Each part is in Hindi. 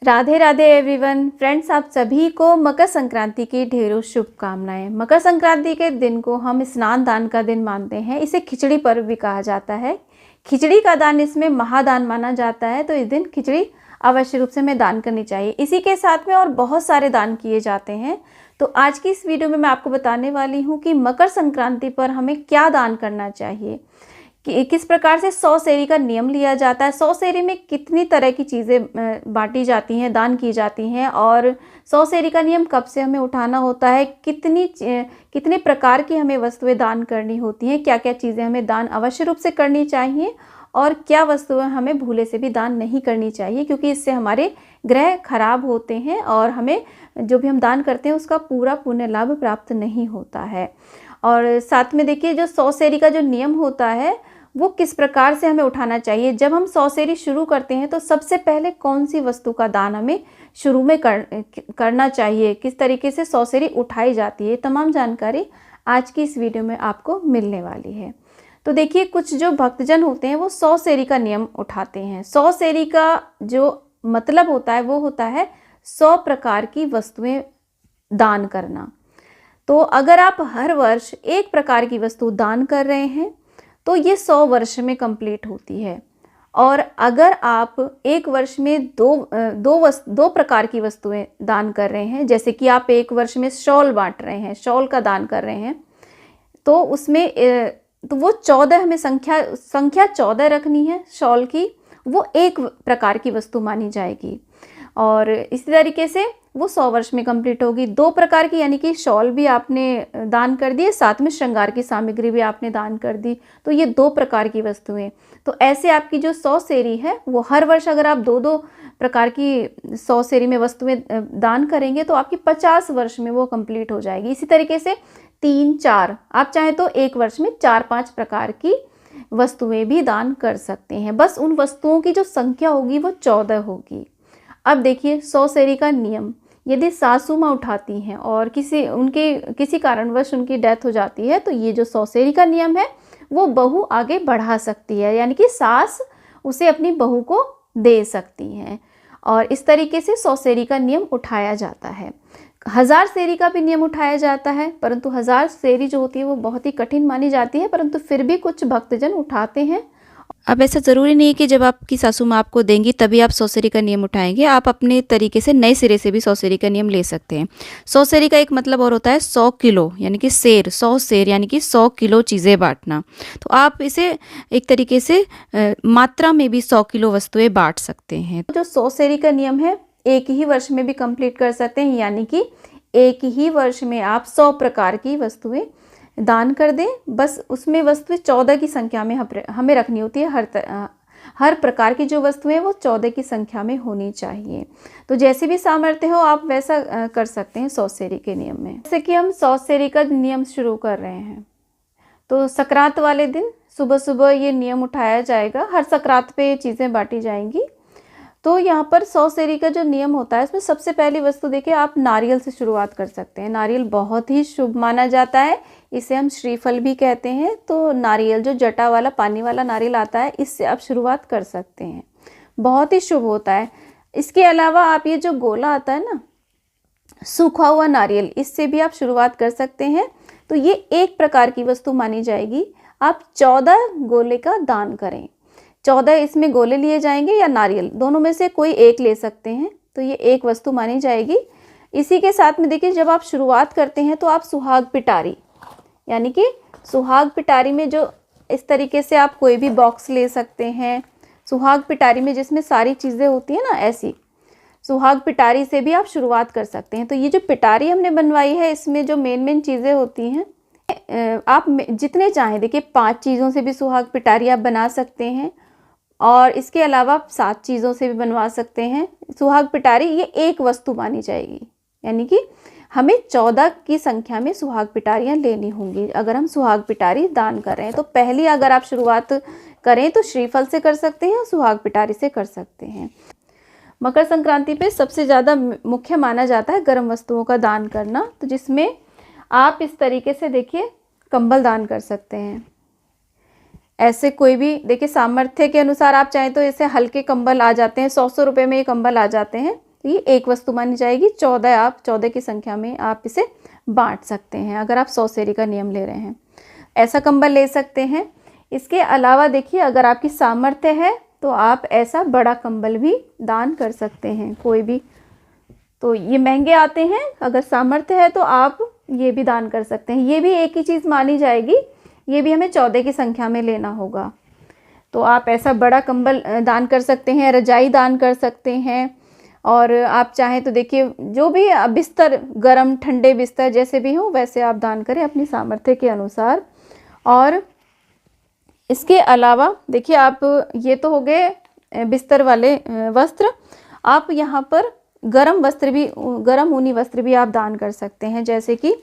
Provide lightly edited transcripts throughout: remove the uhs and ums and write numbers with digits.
राधे राधे एवरीवन फ्रेंड्स, आप सभी को मकर संक्रांति की ढेरों शुभकामनाएं। मकर संक्रांति के दिन को हम स्नान दान का दिन मानते हैं। इसे खिचड़ी पर्व भी कहा जाता है। खिचड़ी का दान इसमें महादान माना जाता है, तो इस दिन खिचड़ी अवश्य रूप से हमें दान करनी चाहिए। इसी के साथ में और बहुत सारे दान किए जाते हैं। तो आज की इस वीडियो में मैं आपको बताने वाली हूँ कि मकर संक्रांति पर हमें क्या दान करना चाहिए, कि किस प्रकार से 100 सेरी का नियम लिया जाता है, 100 सेरी में कितनी तरह की चीज़ें बांटी जाती हैं, दान की जाती हैं, और 100 सेरी का नियम कब से हमें उठाना होता है, कितने प्रकार की हमें वस्तुएं दान करनी होती हैं, क्या क्या चीज़ें हमें दान अवश्य रूप से करनी चाहिए, और क्या वस्तुएं हमें भूले से भी दान नहीं करनी चाहिए, क्योंकि इससे हमारे ग्रह खराब होते हैं और हमें जो भी हम दान करते हैं उसका पूरा पुण्य लाभ प्राप्त नहीं होता है। और साथ में देखिए, जो 100 सेरी का जो नियम होता है वो किस प्रकार से हमें उठाना चाहिए। जब हम 100 सेरी शुरू करते हैं तो सबसे पहले कौन सी वस्तु का दान हमें शुरू में करना चाहिए, किस तरीके से 100 सेरी उठाई जाती है, तमाम जानकारी आज की इस वीडियो में आपको मिलने वाली है। तो देखिए, कुछ जो भक्तजन होते हैं वो 100 सेरी का नियम उठाते हैं। 100 सेरी का जो मतलब होता है वो होता है 100 प्रकार की वस्तुएं दान करना। तो अगर आप हर वर्ष एक प्रकार की वस्तु दान कर रहे हैं तो ये 100 वर्ष में कंप्लीट होती है। और अगर आप एक वर्ष में दो प्रकार की वस्तुएं दान कर रहे हैं, जैसे कि आप एक वर्ष में शॉल बांट रहे हैं, शॉल का दान कर रहे हैं, तो उसमें तो वो 14 हमें संख्या 14 रखनी है शॉल की, वो एक प्रकार की वस्तु मानी जाएगी। और इसी तरीके से वो 100 वर्ष में कंप्लीट होगी। 2 प्रकार की, यानी कि शॉल भी आपने दान कर दिए, साथ में श्रृंगार की सामग्री भी आपने दान कर दी, तो ये 2 प्रकार की वस्तुएं। तो ऐसे आपकी जो 100 सेरी है वो हर वर्ष अगर आप 2-2 प्रकार की 100 सेरी में वस्तुएं दान करेंगे तो आपकी 50 वर्ष में वो कंप्लीट हो जाएगी। इसी तरीके से 3-4, आप चाहें तो एक वर्ष में 4-5 प्रकार की वस्तुएं भी दान कर सकते हैं। बस उन वस्तुओं की जो संख्या होगी वो 14 होगी। अब देखिए, 100 सेरी का नियम यदि सासू माँ उठाती हैं और किसी कारणवश उनकी डेथ हो जाती है, तो ये जो 100 सेरी का नियम है वो बहू आगे बढ़ा सकती है, यानी कि सास उसे अपनी बहू को दे सकती हैं। और इस तरीके से 100 सेरी का नियम उठाया जाता है। 1000 सेरी का भी नियम उठाया जाता है, परंतु 1000 सेरी जो होती है वो बहुत ही कठिन मानी जाती है, परंतु फिर भी कुछ भक्तजन उठाते हैं। अब ऐसा ज़रूरी नहीं है कि जब आपकी सासू माँ आपको देंगी तभी आप 100 सेरी का नियम उठाएंगे। आप अपने तरीके से नए सिरे से भी 100 सेरी का नियम ले सकते हैं। 100 सेरी का एक मतलब और होता है 100 किलो, यानी कि सेर, 100 सेर यानी कि 100 किलो चीज़ें बांटना। तो आप इसे एक तरीके से मात्रा में भी 100 किलो वस्तुएं बांट सकते हैं। जो 100 सेरी का नियम है एक ही वर्ष में भी कंप्लीट कर सकते हैं, यानी कि एक ही वर्ष में आप 100 प्रकार की वस्तुएं दान कर दें। बस उसमें वस्तुएं 14 की संख्या में हमें रखनी होती है। हर प्रकार की जो वस्तुएं वो 14 की संख्या में होनी चाहिए। तो जैसे भी सामर्थ्य हो आप वैसा कर सकते हैं 100 सेरी के नियम में। जैसे कि हम 100 सेरी का नियम शुरू कर रहे हैं, तो सकरात वाले दिन सुबह सुबह ये नियम उठाया जाएगा। हर सकरात पे ये चीज़ें बांटी जाएंगी। तो यहाँ पर 100 सेरी का जो नियम होता है इसमें सबसे पहली वस्तु देखिए, आप नारियल से शुरुआत कर सकते हैं। नारियल बहुत ही शुभ माना जाता है, इसे हम श्रीफल भी कहते हैं। तो नारियल, जो जटा वाला पानी वाला नारियल आता है, इससे आप शुरुआत कर सकते हैं, बहुत ही शुभ होता है। इसके अलावा आप ये जो गोला आता है ना, सूखा हुआ नारियल, इससे भी आप शुरुआत कर सकते हैं। तो ये एक प्रकार की वस्तु मानी जाएगी। आप 14 गोले का दान करें। 14 इसमें गोले लिए जाएंगे या नारियल, दोनों में से कोई एक ले सकते हैं। तो ये एक वस्तु मानी जाएगी। इसी के साथ में देखिए, जब आप शुरुआत करते हैं तो आप सुहाग पिटारी, यानी कि सुहाग पिटारी में जो इस तरीके से आप कोई भी बॉक्स ले सकते हैं। सुहाग पिटारी में जिसमें सारी चीज़ें होती हैं ना, ऐसी सुहाग पिटारी से भी आप शुरुआत कर सकते हैं। तो ये जो पिटारी हमने बनवाई है, इसमें जो मेन चीज़ें होती हैं, आप जितने चाहें, देखिए 5 चीज़ों से भी सुहाग पिटारी आप बना सकते हैं, और इसके अलावा आप 7 चीज़ों से भी बनवा सकते हैं। सुहाग पिटारी ये एक वस्तु मानी जाएगी, यानी कि हमें 14 की संख्या में सुहाग पिटारियाँ लेनी होंगी अगर हम सुहाग पिटारी दान कर रहे हैं। तो पहली अगर आप शुरुआत करें तो श्रीफल से कर सकते हैं, सुहाग पिटारी से कर सकते हैं। मकर संक्रांति पे सबसे ज़्यादा मुख्य माना जाता है गर्म वस्तुओं का दान करना, तो जिसमें आप इस तरीके से देखिए कंबल दान कर सकते हैं। ऐसे कोई भी, देखिए सामर्थ्य के अनुसार आप चाहें तो ऐसे हल्के कंबल आ जाते हैं, 100 रुपये में ये कंबल आ जाते हैं। तो ये एक वस्तु मानी जाएगी। 14 की संख्या में आप इसे बांट सकते हैं अगर आप 100 सेरी का नियम ले रहे हैं। ऐसा कंबल ले सकते हैं। इसके अलावा देखिए, अगर आपकी सामर्थ्य है तो आप ऐसा बड़ा कंबल भी दान कर सकते हैं कोई भी। तो ये महंगे आते हैं, अगर सामर्थ्य है तो आप ये भी दान कर सकते हैं। ये भी एक ही चीज़ मानी जाएगी, ये भी हमें 14 की संख्या में लेना होगा। तो आप ऐसा बड़ा कंबल दान कर सकते हैं, रजाई दान कर सकते हैं। और आप चाहें तो देखिए, जो भी बिस्तर, गरम ठंडे बिस्तर जैसे भी हो वैसे आप दान करें अपनी सामर्थ्य के अनुसार। और इसके अलावा देखिए, आप ये तो हो गए बिस्तर वाले वस्त्र। आप यहाँ पर गरम वस्त्र भी, गरम ऊनी वस्त्र भी आप दान कर सकते हैं। जैसे कि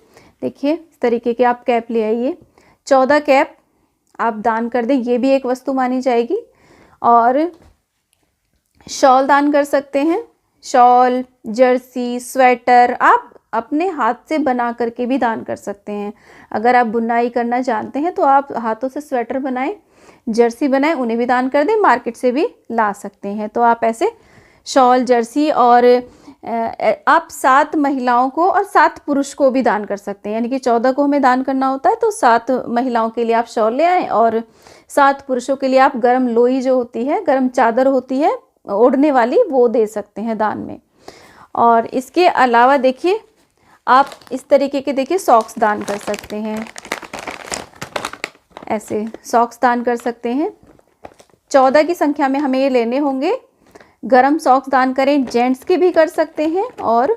देखिए, इस तरीके के आप कैप ले आइए, 14 कैप आप दान कर दें, ये भी एक वस्तु मानी जाएगी। और शॉल दान कर सकते हैं, शॉल, जर्सी, स्वेटर आप अपने हाथ से बना करके भी दान कर सकते हैं। अगर आप बुनाई करना जानते हैं तो आप हाथों से स्वेटर बनाएं, जर्सी बनाएं, उन्हें भी दान कर दें, मार्केट से भी ला सकते हैं। तो आप ऐसे शॉल, जर्सी और आप 7 महिलाओं को और 7 पुरुष को भी दान कर सकते हैं। यानी कि 14 को हमें दान करना होता है, तो 7 महिलाओं के लिए आप शॉल ले आएँ और 7 पुरुषों के लिए आप गरम लोई जो होती है, गरम चादर होती है ओढ़ने वाली, वो दे सकते हैं दान में। और इसके अलावा देखिए, आप इस तरीके के देखिए सॉक्स दान कर सकते हैं, ऐसे सॉक्स दान कर सकते हैं। 14 की संख्या में हमें ये लेने होंगे। गरम सॉक्स दान करें, जेंट्स के भी कर सकते हैं और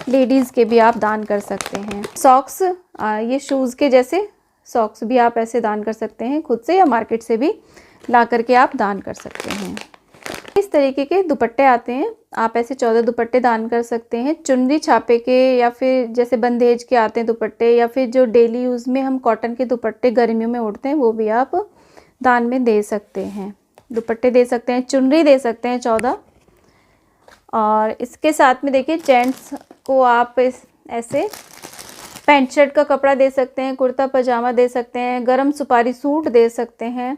लेडीज़ के भी आप दान कर सकते हैं। सॉक्स, ये शूज़ के जैसे सॉक्स भी आप ऐसे दान कर सकते हैं, खुद से या मार्केट से भी ला करके आप दान कर सकते हैं। इस तरीके के दुपट्टे आते हैं, आप ऐसे 14 दुपट्टे दान कर सकते हैं। चुनरी छापे के या फिर जैसे बंदेज के आते हैं दुपट्टे, या फिर जो डेली यूज़ में हम कॉटन के दुपट्टे गर्मियों में ओढ़ते हैं, वो भी आप दान में दे सकते हैं। दुपट्टे दे सकते हैं, चुनरी दे सकते हैं 14। और इसके साथ में देखिए, जेंट्स को आप ऐसे पैंट शर्ट का कपड़ा दे सकते हैं, कुर्ता पजामा दे सकते हैं, गरम सुपारी सूट दे सकते हैं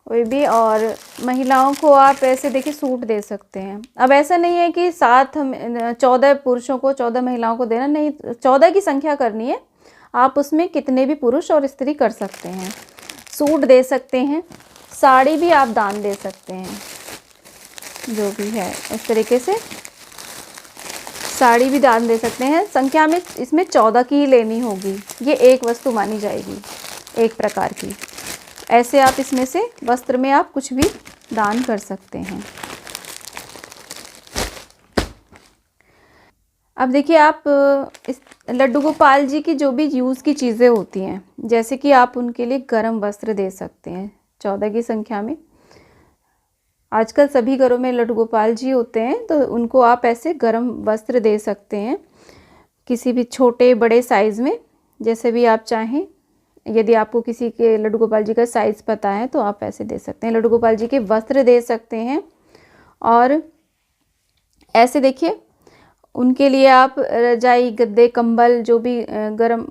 कोई भी। और महिलाओं को आप ऐसे देखिए सूट दे सकते हैं। अब ऐसा नहीं है कि 14 पुरुषों को 14 महिलाओं को देना, नहीं, 14 की संख्या करनी है, आप उसमें कितने भी पुरुष और स्त्री कर सकते हैं। सूट दे सकते हैं, साड़ी भी आप दान दे सकते हैं, जो भी है इस तरीके से साड़ी भी दान दे सकते हैं। संख्या में इसमें 14 की ही लेनी होगी, ये एक वस्तु मानी जाएगी एक प्रकार की। ऐसे आप इसमें से वस्त्र में आप कुछ भी दान कर सकते हैं। अब देखिए, आप इस लड्डू गोपाल जी की जो भी यूज़ की चीज़ें होती हैं, जैसे कि आप उनके लिए गरम वस्त्र दे सकते हैं 14 की संख्या में। आजकल सभी घरों में लड्डू गोपाल जी होते हैं, तो उनको आप ऐसे गरम वस्त्र दे सकते हैं, किसी भी छोटे बड़े साइज़ में, जैसे भी आप चाहें। यदि आपको किसी के लड्डू गोपाल जी का साइज़ पता है तो आप ऐसे दे सकते हैं, लड्डू गोपाल जी के वस्त्र दे सकते हैं। और ऐसे देखिए, उनके लिए आप रजाई, गद्दे, कंबल, जो भी गरम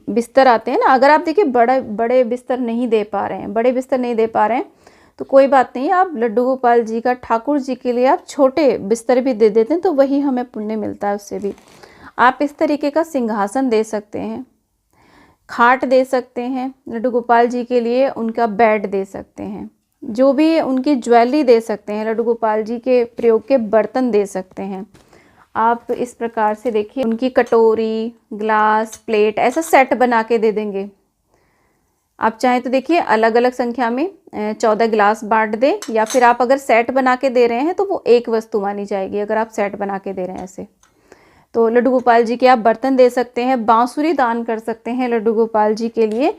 बिस्तर आते हैं ना, अगर आप देखिए बड़े बिस्तर नहीं दे पा रहे हैं, बड़े बिस्तर नहीं दे पा रहे हैं, तो कोई बात नहीं, आप लड्डू गोपाल जी का, ठाकुर जी के लिए आप छोटे बिस्तर भी दे देते हैं, तो वही हमें पुण्य मिलता है उससे भी। आप इस तरीके का सिंहासन दे सकते हैं, खाट दे सकते हैं लड्डू गोपाल जी के लिए, उनका बेड दे सकते हैं, जो भी उनकी ज्वेलरी दे सकते हैं, लड्डू गोपाल जी के प्रयोग के बर्तन दे सकते हैं। आप इस प्रकार से देखिए, उनकी कटोरी, ग्लास, प्लेट, ऐसा सेट बना के दे देंगे। आप चाहें तो देखिए अलग अलग संख्या में 14 गिलास बांट दें, या फिर आप अगर सेट बना के दे रहे हैं तो वो एक वस्तु मानी जाएगी, अगर आप सेट बना के दे रहे हैं ऐसे। तो लड्डू गोपाल जी के आप बर्तन दे सकते हैं, बांसुरी दान कर सकते हैं लड्डू गोपाल जी के लिए।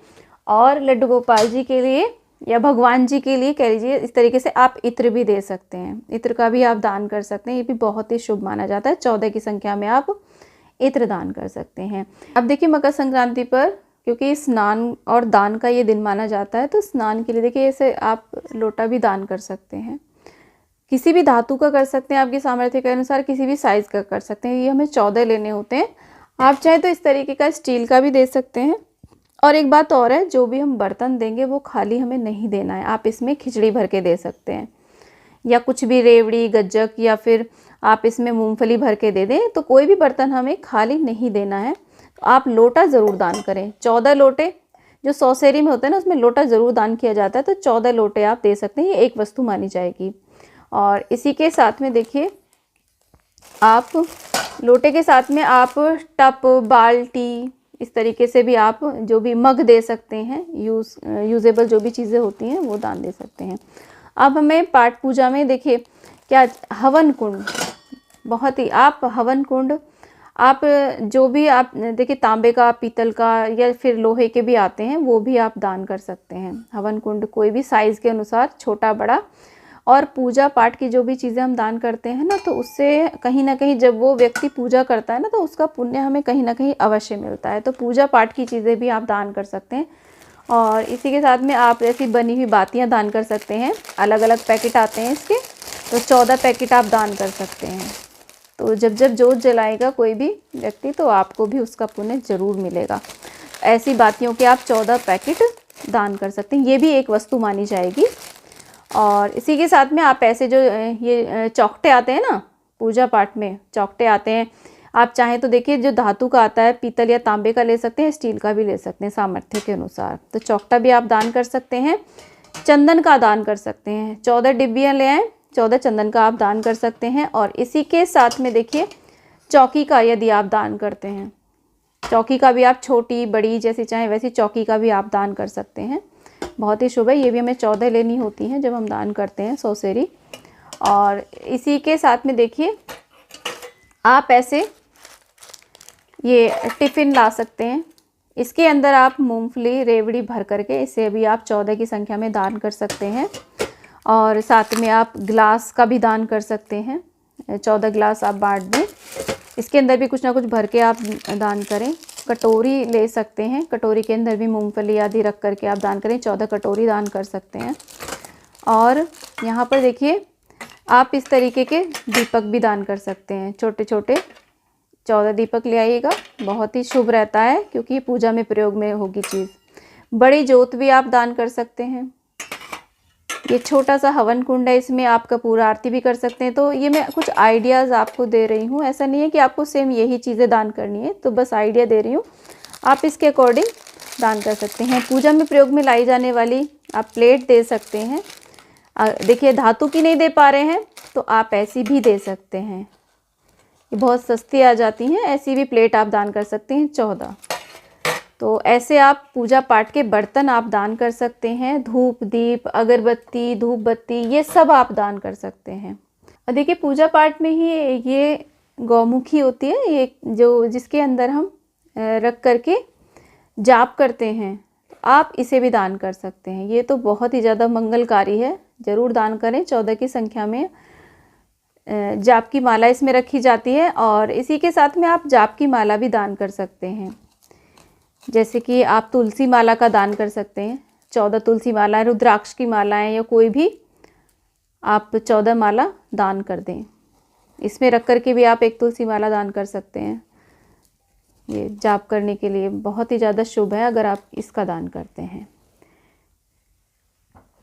और लड्डू गोपाल जी के लिए या भगवान जी के लिए कह लीजिए, इस तरीके से आप इत्र भी दे सकते हैं, इत्र का भी आप दान कर सकते हैं, ये भी बहुत ही शुभ माना जाता है। 14 की संख्या में आप इत्र दान कर सकते हैं। अब देखिए, मकर संक्रांति पर क्योंकि स्नान और दान का ये दिन माना जाता है, तो स्नान के लिए देखिए ऐसे आप लोटा भी दान कर सकते हैं, किसी भी धातु का कर सकते हैं, आपकी सामर्थ्य के अनुसार किसी भी साइज़ का कर सकते हैं। ये हमें 14 लेने होते हैं। आप चाहें तो इस तरीके का स्टील का भी दे सकते हैं। और एक बात और है, जो भी हम बर्तन देंगे वो खाली हमें नहीं देना है, आप इसमें खिचड़ी भर के दे सकते हैं, या कुछ भी रेवड़ी, गज्जक, या फिर आप इसमें मूंगफली भर के दे दें। तो कोई भी बर्तन हमें खाली नहीं देना है। तो आप लोटा ज़रूर दान करें। 14 लोटे जो सौसेरी में होता है ना, उसमें लोटा ज़रूर दान किया जाता है। तो 14 लोटे आप दे सकते हैं, ये एक वस्तु मानी जाएगी। और इसी के साथ में देखिए, आप लोटे के साथ में आप टप, बाल्टी, इस तरीके से भी आप जो भी मग दे सकते हैं, यूजेबल जो भी चीज़ें होती हैं वो दान दे सकते हैं। अब हमें पाठ पूजा में देखिए क्या, हवन कुंड, बहुत ही, आप हवन कुंड, आप जो भी आप देखिए तांबे का, पीतल का या फिर लोहे के भी आते हैं, वो भी आप दान कर सकते हैं। हवन कुंड कोई भी साइज़ के अनुसार, छोटा बड़ा। और पूजा पाठ की जो भी चीज़ें हम दान करते हैं ना, तो उससे कहीं ना कहीं जब वो व्यक्ति पूजा करता है ना, तो उसका पुण्य हमें कहीं ना कहीं अवश्य मिलता है। तो पूजा पाठ की चीज़ें भी आप दान कर सकते हैं। और इसी के साथ में आप ऐसी बनी हुई बातियां दान कर सकते हैं। अलग अलग पैकेट आते हैं इसके, तो 14 पैकेट आप दान कर सकते हैं। तो जब जब जोत जलाएगा कोई भी व्यक्ति, तो आपको भी उसका पुण्य ज़रूर मिलेगा। ऐसी बातियों के आप 14 पैकेट दान कर सकते हैं, ये भी एक वस्तु मानी जाएगी। और इसी के साथ में आप ऐसे जो ये चौखटे आते हैं ना, पूजा पाठ में चौखटे आते हैं, आप चाहें तो देखिए जो धातु का आता है, पीतल या तांबे का ले सकते हैं, स्टील का भी ले सकते हैं सामर्थ्य के अनुसार। तो चौखटा भी आप दान कर सकते हैं। चंदन का दान कर सकते हैं, 14 डिब्बियाँ ले आएँ, 14 चंदन का आप दान कर सकते हैं। और इसी के साथ में देखिए चौकी का यदि आप दान करते हैं, चौकी का भी आप छोटी बड़ी जैसी चाहें वैसी चौकी का भी आप दान कर सकते हैं। बहुत ही शुभ है। ये भी हमें 14 लेनी होती हैं जब हम दान करते हैं सौसेरी। और इसी के साथ में देखिए आप ऐसे ये टिफ़िन ला सकते हैं, इसके अंदर आप मूंगफली, रेवड़ी भर करके इसे भी आप 14 की संख्या में दान कर सकते हैं। और साथ में आप गिलास का भी दान कर सकते हैं, 14 गिलास आप बांट दें, इसके अंदर भी कुछ ना कुछ भर के आप दान करें। कटोरी ले सकते हैं, कटोरी के अंदर भी मूंगफली आदि रख करके आप दान करें, 14 कटोरी दान कर सकते हैं। और यहाँ पर देखिए आप इस तरीके के दीपक भी दान कर सकते हैं, छोटे छोटे 14 दीपक ले आइएगा, बहुत ही शुभ रहता है क्योंकि ये पूजा में प्रयोग में होगी चीज़। बड़ी जोत भी आप दान कर सकते हैं। ये छोटा सा हवन कुंड है, इसमें आप कपूर आरती भी कर सकते हैं। तो ये मैं कुछ आइडियाज़ आपको दे रही हूँ, ऐसा नहीं है कि आपको सेम यही चीज़ें दान करनी है, तो बस आइडिया दे रही हूँ, आप इसके अकॉर्डिंग दान कर सकते हैं। पूजा में प्रयोग में लाई जाने वाली आप प्लेट दे सकते हैं। देखिए धातु की नहीं दे पा रहे हैं तो आप ऐसी भी दे सकते हैं, ये बहुत सस्ती आ जाती हैं, ऐसी भी प्लेट आप दान कर सकते हैं 14। तो ऐसे आप पूजा पाठ के बर्तन आप दान कर सकते हैं। धूप, दीप, अगरबत्ती, धूप बत्ती, ये सब आप दान कर सकते हैं। और देखिए पूजा पाठ में ही ये गौमुखी होती है, ये जो जिसके अंदर हम रख करके जाप करते हैं, आप इसे भी दान कर सकते हैं। ये तो बहुत ही ज़्यादा मंगलकारी है, ज़रूर दान करें। 14 की संख्या में जाप की माला इसमें रखी जाती है। और इसी के साथ में आप जाप की माला भी दान कर सकते हैं, जैसे कि आप तुलसी माला का दान कर सकते हैं, 14 तुलसी माला, रुद्राक्ष की मालाएं या कोई भी आप 14 माला दान कर दें। इसमें रख कर के भी आप एक तुलसी माला दान कर सकते हैं। ये जाप करने के लिए बहुत ही ज़्यादा शुभ है अगर आप इसका दान करते हैं।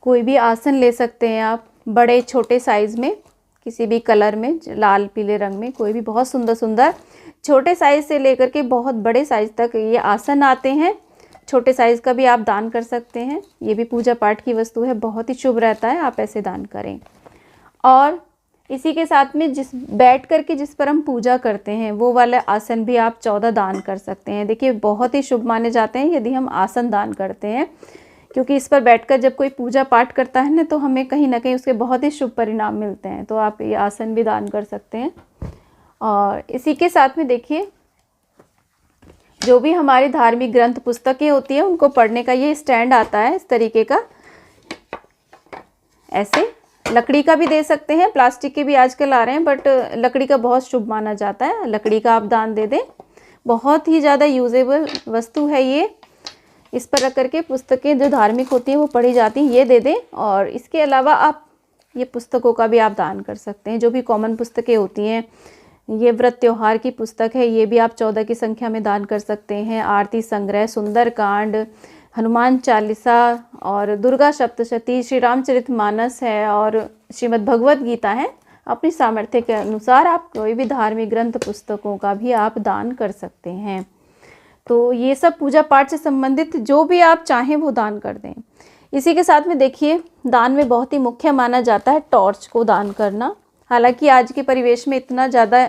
कोई भी आसन ले सकते हैं आप, बड़े छोटे साइज़ में, किसी भी कलर में, लाल पीले रंग में, कोई भी बहुत सुंदर सुंदर छोटे साइज़ से लेकर के बहुत बड़े साइज़ तक ये आसन आते हैं। छोटे साइज़ का भी आप दान कर सकते हैं, ये भी पूजा पाठ की वस्तु है, बहुत ही शुभ रहता है, आप ऐसे दान करें। और इसी के साथ में जिस बैठ कर के जिस पर हम पूजा करते हैं वो वाला आसन भी आप 14 दान कर सकते हैं। देखिए बहुत ही शुभ माने जाते हैं यदि हम आसन दान करते हैं, क्योंकि इस पर बैठकर जब कोई पूजा पाठ करता है ना, तो हमें कहीं ना कहीं उसके बहुत ही शुभ परिणाम मिलते हैं। तो आप ये आसन भी दान कर सकते हैं। और इसी के साथ में देखिए जो भी हमारी धार्मिक ग्रंथ पुस्तकें होती हैं उनको पढ़ने का ये स्टैंड आता है इस तरीके का, ऐसे लकड़ी का भी दे सकते हैं, प्लास्टिक के भी आजकल आ रहे हैं, बट लकड़ी का बहुत शुभ माना जाता है, लकड़ी का आप दान दे दें। बहुत ही ज़्यादा यूजेबल वस्तु है ये, इस पर रख करके पुस्तकें जो धार्मिक होती हैं वो पढ़ी जाती हैं, ये दे दें। और इसके अलावा आप ये पुस्तकों का भी आप दान कर सकते हैं, जो भी कॉमन पुस्तकें होती हैं, ये व्रत त्योहार की पुस्तक है, ये भी आप 14 की संख्या में दान कर सकते हैं। आरती संग्रह, सुंदरकांड, हनुमान चालीसा और दुर्गा सप्तशती, श्री रामचरितमानस है और श्रीमद् भगवत गीता है, अपनी सामर्थ्य के अनुसार आप कोई भी धार्मिक ग्रंथ पुस्तकों का भी आप दान कर सकते हैं। तो ये सब पूजा पाठ से संबंधित जो भी आप चाहें वो दान कर दें। इसी के साथ में देखिए, दान में बहुत ही मुख्य माना जाता है टॉर्च को दान करना। हालांकि आज के परिवेश में इतना ज़्यादा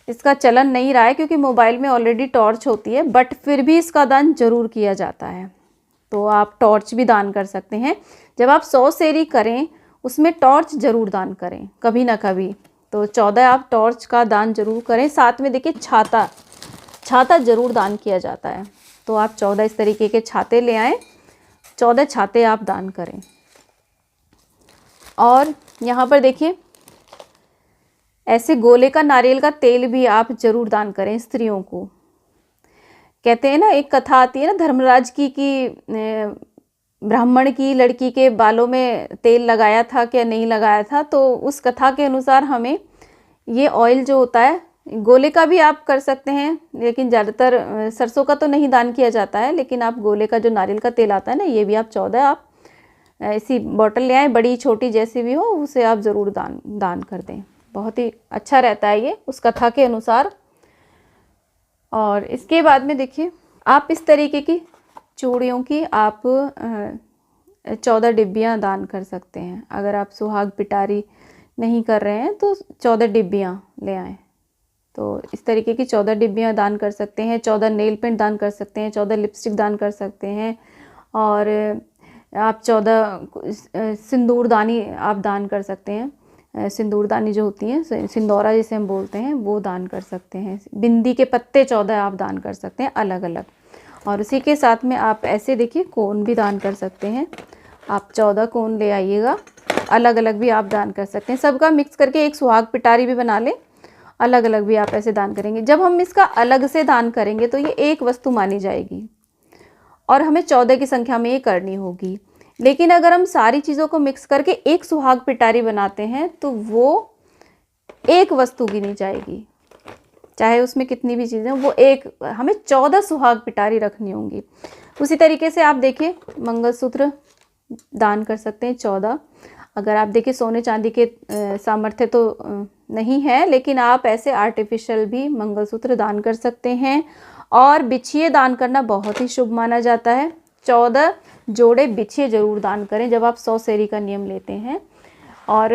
इसका चलन नहीं रहा है, क्योंकि मोबाइल में ऑलरेडी टॉर्च होती है, बट फिर भी इसका दान जरूर किया जाता है। तो आप टॉर्च भी दान कर सकते हैं। जब आप 100 सेरी करें उसमें टॉर्च जरूर दान करें कभी ना कभी। तो 14 आप टॉर्च का दान जरूर करें। साथ में देखिए छाता जरूर दान किया जाता है। तो आप 14 इस तरीके के छाते ले आएँ, 14 छाते आप दान करें। और यहाँ पर देखिए, ऐसे गोले का नारियल का तेल भी आप जरूर दान करें स्त्रियों को। कहते हैं ना, एक कथा आती है ना धर्मराज की कि ब्राह्मण की लड़की के बालों में तेल लगाया था क्या नहीं लगाया था। तो उस कथा के अनुसार हमें ये ऑयल जो होता है, गोले का भी आप कर सकते हैं, लेकिन ज़्यादातर सरसों का तो नहीं दान किया जाता है, लेकिन आप गोले का जो नारियल का तेल आता है ना, ये भी आप 14 आप ऐसी बॉटल ले आएँ, बड़ी छोटी जैसी भी हो, उसे आप ज़रूर दान कर दें। बहुत ही अच्छा रहता है ये उस कथा के अनुसार। और इसके बाद में देखिए, आप इस तरीके की चूड़ियों की आप 14 डिब्बियाँ दान कर सकते हैं। अगर आप सुहाग पिटारी नहीं कर रहे हैं तो 14 डिब्बियाँ ले आएँ। तो इस तरीके की 14 डिब्बियाँ दान कर सकते हैं। 14 नेल पेंट दान कर सकते हैं, 14 लिपस्टिक दान कर सकते हैं, और आप 14 सिंदूरदानी आप दान कर सकते हैं। सिंदूरदानी जो होती हैं, सिंदौरा जिसे हम बोलते हैं, वो दान कर सकते हैं। बिंदी के पत्ते 14 आप दान कर सकते हैं अलग अलग। और उसी के साथ में आप ऐसे देखिए कोन भी दान कर सकते हैं। आप 14 कोन ले आइएगा, अलग अलग भी आप दान कर सकते हैं। सबका मिक्स करके एक सुहाग पिटारी भी बना लें, अलग अलग भी आप ऐसे दान करेंगे। जब हम इसका अलग से दान करेंगे तो ये एक वस्तु मानी जाएगी और हमें 14 की संख्या में ये करनी होगी। लेकिन अगर हम सारी चीज़ों को मिक्स करके एक सुहाग पिटारी बनाते हैं तो वो एक वस्तु गिनी जाएगी, चाहे उसमें कितनी भी चीज़ें, वो एक, हमें 14 सुहाग पिटारी रखनी होंगी। उसी तरीके से आप देखिए, मंगलसूत्र दान कर सकते हैं 14। अगर आप देखिए सोने चांदी के सामर्थ्य तो नहीं है, लेकिन आप ऐसे आर्टिफिशियल भी मंगलसूत्र दान कर सकते हैं। और बिछिए दान करना बहुत ही शुभ माना जाता है। 14 जोड़े बिछिए जरूर दान करें जब आप 100 सेरी का नियम लेते हैं। और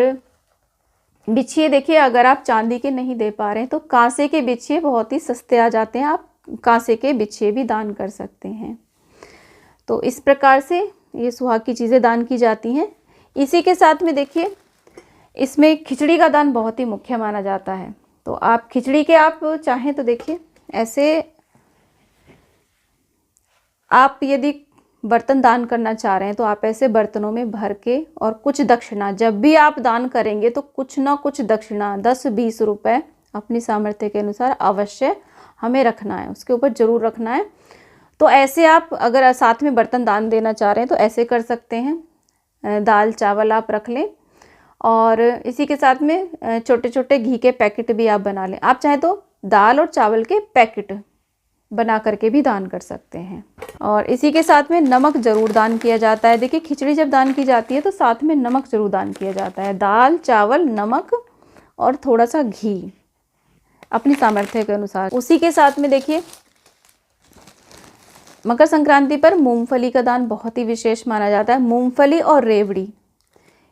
बिछिए देखिए, अगर आप चांदी के नहीं दे पा रहे हैं तो कांसे के बिछिए बहुत ही सस्ते आ जाते हैं, आप कांसे के बिछिए भी दान कर सकते हैं। तो इस प्रकार से ये सुहाग की चीज़ें दान की जाती हैं। इसी के साथ में देखिए, इसमें खिचड़ी का दान बहुत ही मुख्य माना जाता है। तो आप खिचड़ी के आप चाहें तो देखिए, ऐसे आप यदि बर्तन दान करना चाह रहे हैं तो आप ऐसे बर्तनों में भर के, और कुछ दक्षिणा, जब भी आप दान करेंगे तो कुछ ना कुछ दक्षिणा 10-20 रुपए अपनी सामर्थ्य के अनुसार अवश्य हमें रखना है, उसके ऊपर जरूर रखना है। तो ऐसे आप अगर साथ में बर्तन दान देना चाह रहे हैं तो ऐसे कर सकते हैं। दाल चावल आप रख लें, और इसी के साथ में छोटे छोटे घी के पैकेट भी आप बना लें। आप चाहे तो दाल और चावल के पैकेट बना करके भी दान कर सकते हैं। और इसी के साथ में नमक जरूर दान किया जाता है। देखिए, खिचड़ी जब दान की जाती है तो साथ में नमक जरूर दान किया जाता है। दाल चावल नमक और थोड़ा सा घी अपनी सामर्थ्य के अनुसार। उसी के साथ में देखिए, मकर संक्रांति पर मूंगफली का दान बहुत ही विशेष माना जाता है। मूंगफली और रेवड़ी,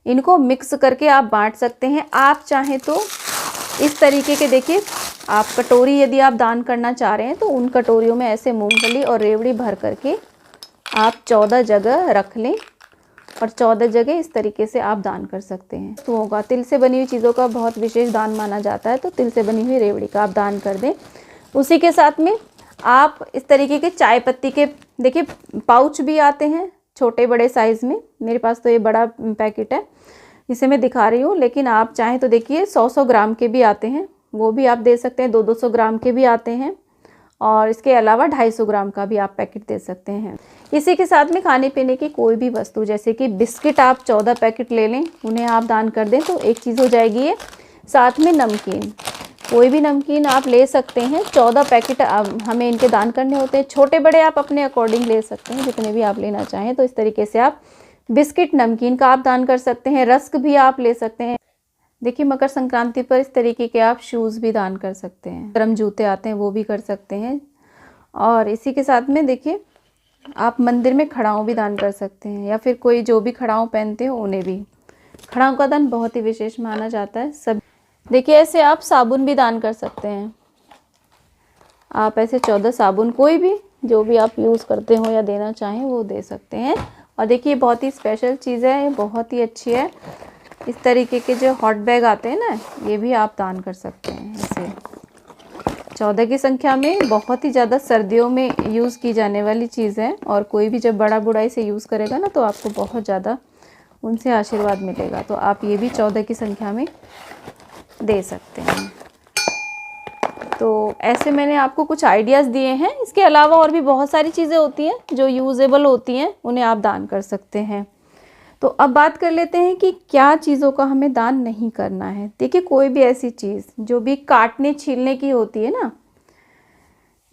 इनको मिक्स करके आप बांट सकते हैं। आप चाहें तो इस तरीके के, देखिए, आप कटोरी यदि आप दान करना चाह रहे हैं तो उन कटोरियों में ऐसे मूंगफली और रेवड़ी भर करके आप 14 जगह रख लें, और 14 जगह इस तरीके से आप दान कर सकते हैं। तो होगा, तिल से बनी हुई चीज़ों का बहुत विशेष दान माना जाता है, तो तिल से बनी हुई रेवड़ी का आप दान कर दें। उसी के साथ में आप इस तरीके के चाय पत्ती के, देखिए, पाउच भी आते हैं छोटे बड़े साइज़ में। मेरे पास तो ये बड़ा पैकेट है, इसे मैं दिखा रही हूँ, लेकिन आप चाहें तो देखिए 100-100 ग्राम के भी आते हैं, वो भी आप दे सकते हैं। 200-200 ग्राम के भी आते हैं, और इसके अलावा 250 ग्राम का भी आप पैकेट दे सकते हैं। इसी के साथ में खाने पीने की कोई भी वस्तु, जैसे कि बिस्किट आप 14 पैकेट ले लें, उन्हें आप दान कर दें तो एक चीज़ हो जाएगी ये। साथ में नमकीन, कोई भी नमकीन आप ले सकते हैं। 14 पैकेट हमें इनके दान करने होते हैं। छोटे बड़े आप अपने अकॉर्डिंग ले सकते हैं, जितने भी आप लेना चाहें। तो इस तरीके से आप बिस्किट नमकीन का आप दान कर सकते हैं। रस्क भी आप ले सकते हैं। देखिए मकर संक्रांति पर इस तरीके के आप शूज़ भी दान कर सकते हैं, गर्म जूते आते हैं वो भी कर सकते हैं। और इसी के साथ में देखिए आप मंदिर में खड़ाऊँ भी दान कर सकते हैं, या फिर कोई जो भी खड़ाऊँ पहनते हो उन्हें भी। खड़ाऊँ का दान बहुत ही विशेष माना जाता है। सब देखिए ऐसे आप साबुन भी दान कर सकते हैं। आप ऐसे 14 साबुन कोई भी जो भी आप यूज़ करते हो या देना चाहें वो दे सकते हैं। और देखिए बहुत ही स्पेशल चीज़ है, ये बहुत ही अच्छी है। इस तरीके के जो हॉट बैग आते हैं ना, ये भी आप दान कर सकते हैं। ऐसे 14 की संख्या में बहुत ही ज़्यादा सर्दियों में यूज़ की जाने वाली चीज़ है। और कोई भी जब बड़ा बूढ़ा इसे यूज़ करेगा ना तो आपको बहुत ज़्यादा उनसे आशीर्वाद मिलेगा। तो आप ये भी 14 की संख्या में दे सकते हैं। तो ऐसे मैंने आपको कुछ आइडियाज़ दिए हैं। इसके अलावा और भी बहुत सारी चीज़ें होती हैं जो यूजेबल होती हैं, उन्हें आप दान कर सकते हैं। तो अब बात कर लेते हैं कि क्या चीज़ों का हमें दान नहीं करना है। देखिए कोई भी ऐसी चीज़ जो भी काटने छीलने की होती है ना,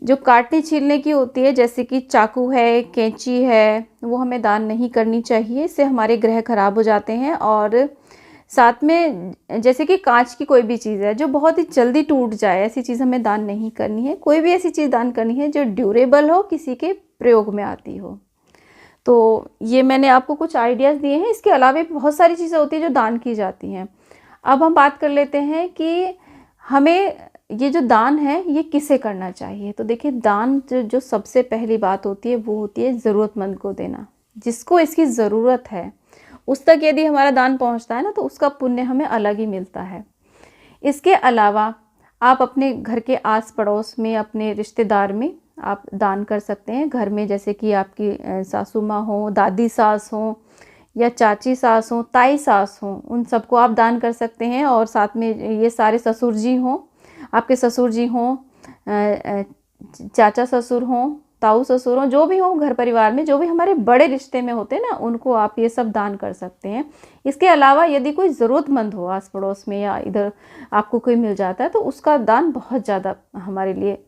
जो काटने छीलने की होती है, जैसे कि चाकू है, कैंची है, वो हमें दान नहीं करनी चाहिए। इससे हमारे ग्रह खराब हो जाते हैं। और साथ में जैसे कि कांच की कोई भी चीज़ है जो बहुत ही जल्दी टूट जाए, ऐसी चीज़ हमें दान नहीं करनी है। कोई भी ऐसी चीज़ दान करनी है जो ड्यूरेबल हो, किसी के प्रयोग में आती हो। तो ये मैंने आपको कुछ आइडियाज़ दिए हैं। इसके अलावा भी बहुत सारी चीज़ें होती हैं जो दान की जाती हैं। अब हम बात कर लेते हैं कि हमें ये जो दान है ये किसे करना चाहिए। तो देखिए दान जो सबसे पहली बात होती है वो होती है ज़रूरतमंद को देना। जिसको इसकी ज़रूरत है उस तक यदि हमारा दान पहुंचता है ना तो उसका पुण्य हमें अलग ही मिलता है। इसके अलावा आप अपने घर के आस पड़ोस में, अपने रिश्तेदार में आप दान कर सकते हैं। घर में जैसे कि आपकी सासू माँ हो, दादी सास हो, या चाची सास हो, ताई सास हो, उन सबको आप दान कर सकते हैं। और साथ में ये सारे ससुर जी हों, आपके ससुर जी हों, चाचा ससुर हों, ताऊ ससुर हों, जो भी हो घर परिवार में, जो भी हमारे बड़े रिश्ते में होते हैं ना, उनको आप ये सब दान कर सकते हैं। इसके अलावा यदि कोई ज़रूरतमंद हो आस पड़ोस में या इधर आपको कोई मिल जाता है तो उसका दान बहुत ज़्यादा हमारे लिए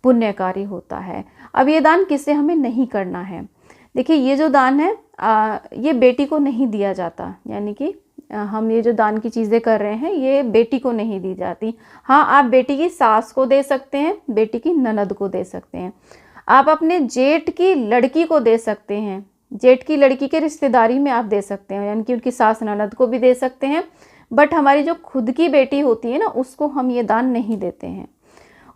पुण्यकारी होता है। अब ये दान किसे हमें नहीं करना है। देखिए ये जो दान है ये बेटी को नहीं दिया जाता, यानी कि हम ये जो दान की चीज़ें कर रहे हैं ये बेटी को नहीं दी जाती। हाँ, आप बेटी की सास को दे सकते हैं, बेटी की ननद को दे सकते हैं, आप अपने जेठ की लड़की को दे सकते हैं, जेठ की लड़की के रिश्तेदारी में आप दे सकते हैं, यानी कि उनकी सास ननद को भी दे सकते हैं। बट हमारी जो खुद की बेटी होती है ना, उसको हम ये दान नहीं देते हैं।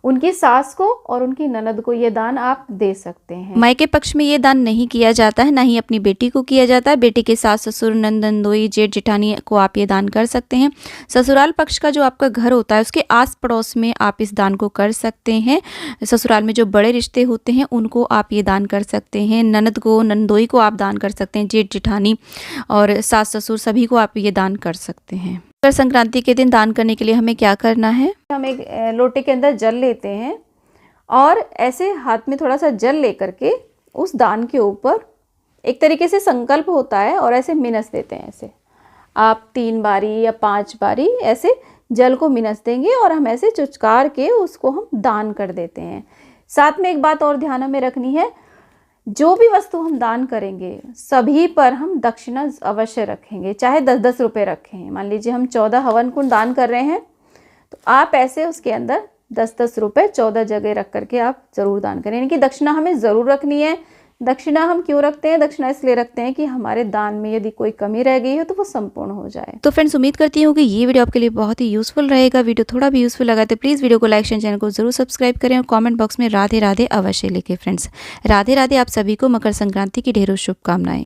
उनकी सास को और उनकी ननद को ये दान आप दे सकते हैं। मायके पक्ष में ये दान नहीं किया जाता है, ना ही अपनी बेटी को किया जाता है। बेटी के सास ससुर, नंद नंदोई, जेठ जेठानी को आप ये दान कर सकते हैं। ससुराल पक्ष का जो आपका घर होता है उसके आस पड़ोस में आप इस दान को कर सकते हैं। ससुराल में जो बड़े रिश्ते होते हैं उनको आप ये दान कर सकते हैं। ननद को, नंदोई को आप दान कर सकते हैं। जेठ जेठानी और सास ससुर सभी को आप ये दान कर सकते हैं। मकर संक्रांति के दिन दान करने के लिए हमें क्या करना है? हम एक लोटे के अंदर जल लेते हैं और ऐसे हाथ में थोड़ा सा जल लेकर के उस दान के ऊपर एक तरीके से संकल्प होता है और ऐसे मिनस देते हैं। ऐसे आप 3 बारी या 5 बारी ऐसे जल को मिनस देंगे और हम ऐसे चुचकार के उसको हम दान कर देते हैं। साथ में एक बात और ध्यान में रखनी है, जो भी वस्तु हम दान करेंगे सभी पर हम दक्षिणा अवश्य रखेंगे, चाहे 10-10 रुपये रखें। मान लीजिए हम 14 हवन कुंड दान कर रहे हैं तो आप ऐसे उसके अंदर 10-10 रुपये 14 जगह रख करके आप ज़रूर दान करें। यानी कि दक्षिणा हमें ज़रूर रखनी है। दक्षिणा हम क्यों रखते हैं? दक्षिणा इसलिए रखते हैं कि हमारे दान में यदि कोई कमी रह गई हो तो वो संपूर्ण हो जाए। तो फ्रेंड्स, उम्मीद करती हूँ कि ये वीडियो आपके लिए बहुत ही यूज़फुल रहेगा। वीडियो थोड़ा भी यूज़फुल लगा तो प्लीज़ वीडियो को लाइक शेयर, चैनल को जरूर सब्सक्राइब करें और कमेंट बॉक्स में राधे राधे अवश्य लिखें। फ्रेंड्स, राधे राधे। आप सभी को मकर संक्रांति की ढेरों शुभकामनाएं।